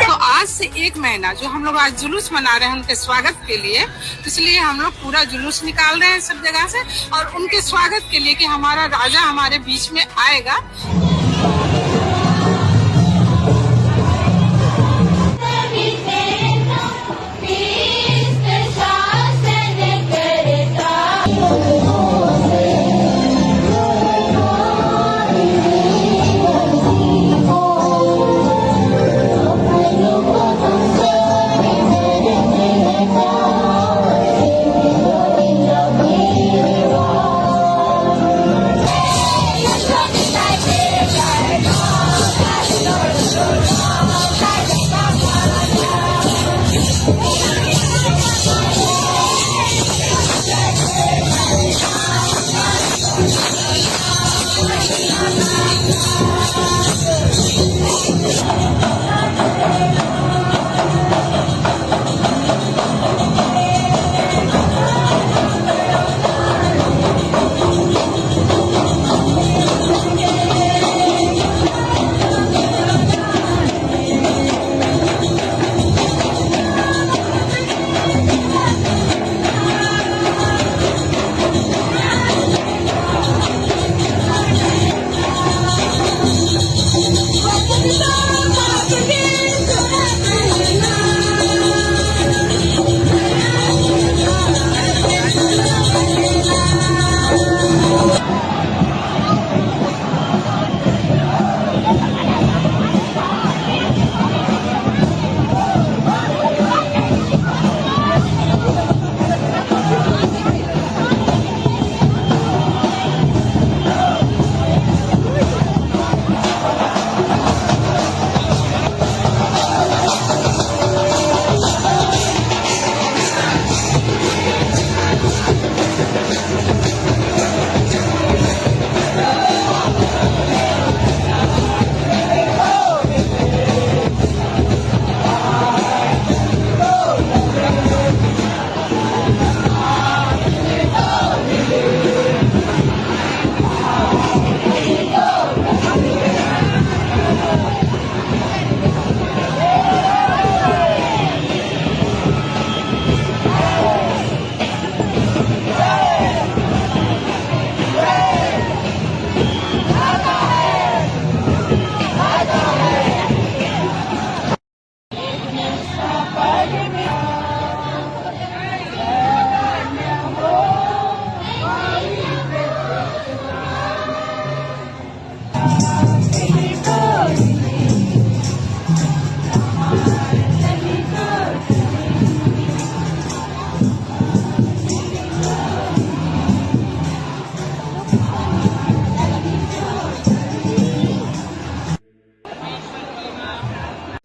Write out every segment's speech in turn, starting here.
तो आज से 1 महीना जो हम लोग आज जुलूस मना रहे हैं उनके स्वागत के लिए, इसलिए हम लोग पूरा जुलूस निकाल रहे हैं सब जगह से, और उनके स्वागत के लिए कि हमारा राजा हमारे बीच में आएगा।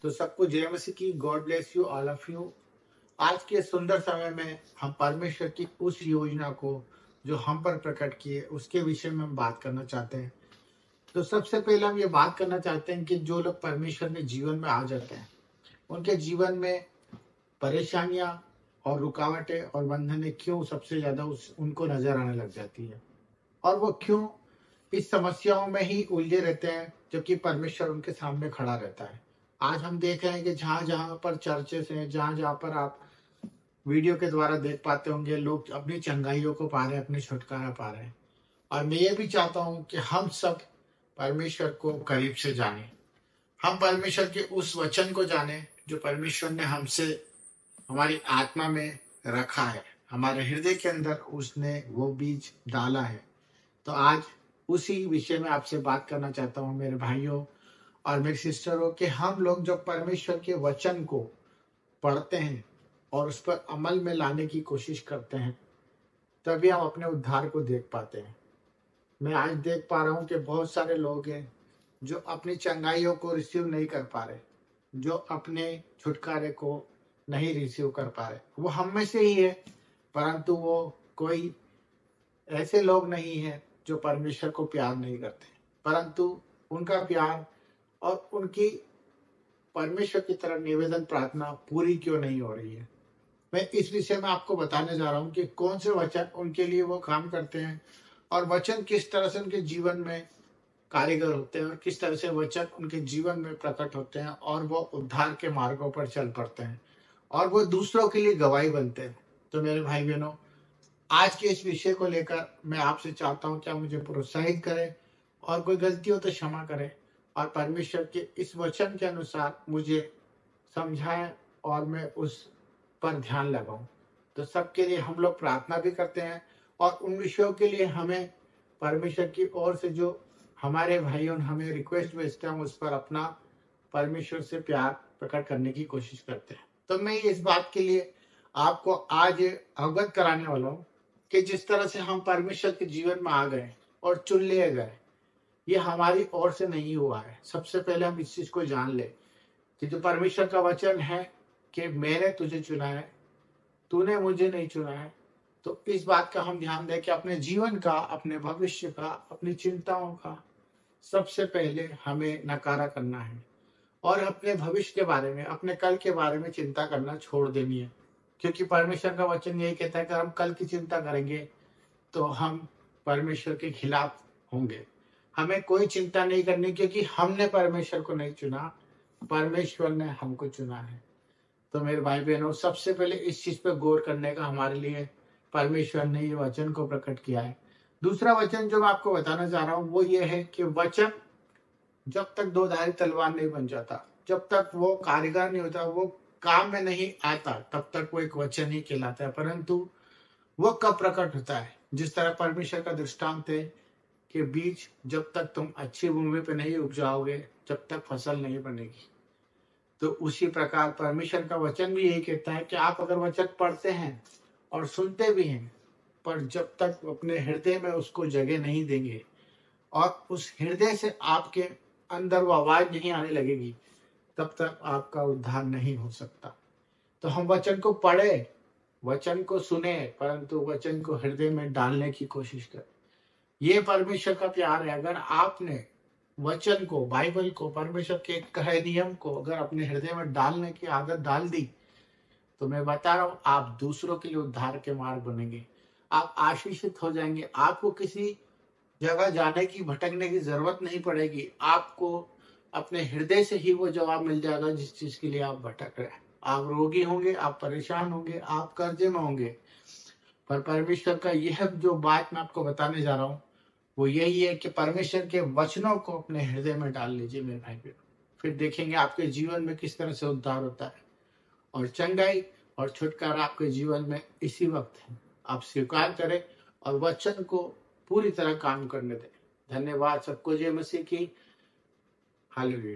तो सबको जय मसीह की। God bless you all of you. आज के सुंदर समय में हम परमेश्वर की उस योजना को जो हम पर प्रकट किए उसके विषय में हम बात करना चाहते हैं। तो सबसे पहले हम ये बात करना चाहते हैं कि जो लोग परमेश्वर के जीवन में आ जाते हैं उनके जीवन में परेशानियां और रुकावटें और बंधनें क्यों सबसे ज्यादा उनको नजर आने लग जाती है, और वो क्यों इस समस्याओं में ही उलझे रहते हैं जबकि परमेश्वर उनके सामने खड़ा रहता है। आज हम देख रहे हैं कि जहां जहां पर चर्चेस हैं, जहां जहां पर आप वीडियो के द्वारा देख पाते होंगे, लोग अपनी चंगाइयों को पा रहे हैं, अपनी छुटकारा पा रहे हैं। और मैं ये भी चाहता हूं कि हम सब परमेश्वर को करीब से जाने, हम परमेश्वर के उस वचन को जाने जो परमेश्वर ने हमसे हमारी आत्मा में रखा है, हमारे हृदय के अंदर उसने वो बीज डाला है। तो आज उसी विषय में आपसे बात करना चाहता हूँ मेरे भाइयों और मेरी सिस्टरों, कि हम लोग जब परमेश्वर के वचन को पढ़ते हैं और उस पर अमल में लाने की कोशिश करते हैं तभी हम अपने उद्धार को देख पाते हैं। मैं आज देख पा रहा हूँ कि बहुत सारे लोग हैं जो अपनी चंगाइयों को रिसीव नहीं कर पा रहे, जो अपने छुटकारे को नहीं रिसीव कर पा रहे। वो हम में से ही है, परंतु वो कोई ऐसे लोग नहीं है जो परमेश्वर को प्यार नहीं करते, परंतु उनका प्यार और उनकी परमेश्वर की तरफ निवेदन प्रार्थना पूरी क्यों नहीं हो रही है। मैं इस विषय में आपको बताने जा रहा हूँ कि कौन से वचन उनके लिए वो काम करते हैं और वचन किस तरह से उनके जीवन में कारीगर होते हैं और किस तरह से वचन उनके जीवन में प्रकट होते हैं और वो उद्धार के मार्गों पर चल पड़ते हैं और वो दूसरों के लिए गवाही बनते हैं। तो मेरे भाई बहनों, आज के इस विषय को लेकर मैं आपसे चाहता हूं कि आप मुझे प्रोत्साहित करें और कोई गलती हो तो क्षमा करें और परमेश्वर के इस वचन के अनुसार मुझे समझाएं और मैं उस पर ध्यान लगाऊं। तो सबके लिए हम लोग प्रार्थना भी करते हैं और उन विषयों के लिए हमें परमेश्वर की ओर से जो हमारे भाइयों ने हमें रिक्वेस्ट भेजते हैं, हम उस पर अपना परमेश्वर से प्यार प्रकट करने की कोशिश करते हैं। तो मैं इस बात के लिए आपको आज अवगत कराने वाला हूँ कि जिस तरह से हम परमेश्वर के जीवन में आ गए और चुन लिए गए, ये हमारी ओर से नहीं हुआ है। सबसे पहले हम इस चीज को जान ले कि जो परमेश्वर का वचन है कि मैंने तुझे चुना है, तूने मुझे नहीं चुना है। तो इस बात का हम ध्यान दें कि अपने जीवन का, अपने भविष्य का, अपनी चिंताओं का सबसे पहले हमें नकारा करना है और अपने भविष्य के बारे में, अपने कल के बारे में चिंता करना छोड़ देनी है। क्योंकि परमेश्वर का वचन यही कहता है कि हम कल की चिंता करेंगे तो हम परमेश्वर के खिलाफ होंगे। हमें कोई चिंता नहीं करनी क्योंकि हमने परमेश्वर को नहीं चुना, परमेश्वर ने हमको चुना है। तो मेरे भाई बहनों, सबसे पहले इस चीज पे गौर करने का हमारे लिए परमेश्वर ने ये वचन को प्रकट किया है। दूसरा वचन जो मैं आपको बताना चाह रहा हूँ वो ये है कि वचन जब तक दो धारी तलवार नहीं बन जाता, जब तक वो कारीगर नहीं होता, वो काम में नहीं आता, तब तक वो एक वचन ही कहलाता है। परंतु वो कब प्रकट होता है? जिस तरह परमेश्वर का दृष्टांत है कि बीज जब तक तुम अच्छी भूमि पे नहीं उपजाओगे, जब तक फसल नहीं बनेगी। तो उसी प्रकार परमेश्वर का वचन भी यही कहता है कि आप अगर वचन पढ़ते हैं और सुनते भी हैं, पर जब तक अपने हृदय में उसको जगह नहीं देंगे और उस हृदय से आपके अंदर वो आवाज नहीं आने लगेगी, तब तक आपका उद्धार नहीं हो सकता। तो हम वचन को पढ़े, वचन को सुने, परंतु वचन को हृदय में डालने की कोशिश करें। ये परमेश्वर का प्यार है। अगर आपने वचन को, बाइबल को, परमेश्वर के कहे नियम को अगर अपने हृदय में डालने की आदत डाल दी, तो मैं बता रहा हूं, आप दूसरों के लिए उद्धार के मार्ग बनेंगे, आप आशीषित हो जाएंगे। आपको किसी जगह जाने की, भटकने की जरूरत नहीं पड़ेगी। आपको अपने हृदय से ही वो जवाब मिल जाएगा जिस चीज के लिए आप भटक रहे हैं। आप रोगी होंगे, आप परेशान होंगे, आप कर्जे में होंगे, पर परमेश्वर का यह जो बात मैं आपको बताने जा रहा हूँ वो यही है कि परमेश्वर के वचनों को अपने हृदय में डाल लीजिए मेरे भाई बहनों। फिर देखेंगे आपके जीवन में किस तरह से उद्धार होता है और चंगाई और छुटकारा आपके जीवन में इसी वक्त है। आप स्वीकार करें और वचन को पूरी तरह काम करने दें। धन्यवाद। सबको जय मसीह की। हालेलुया।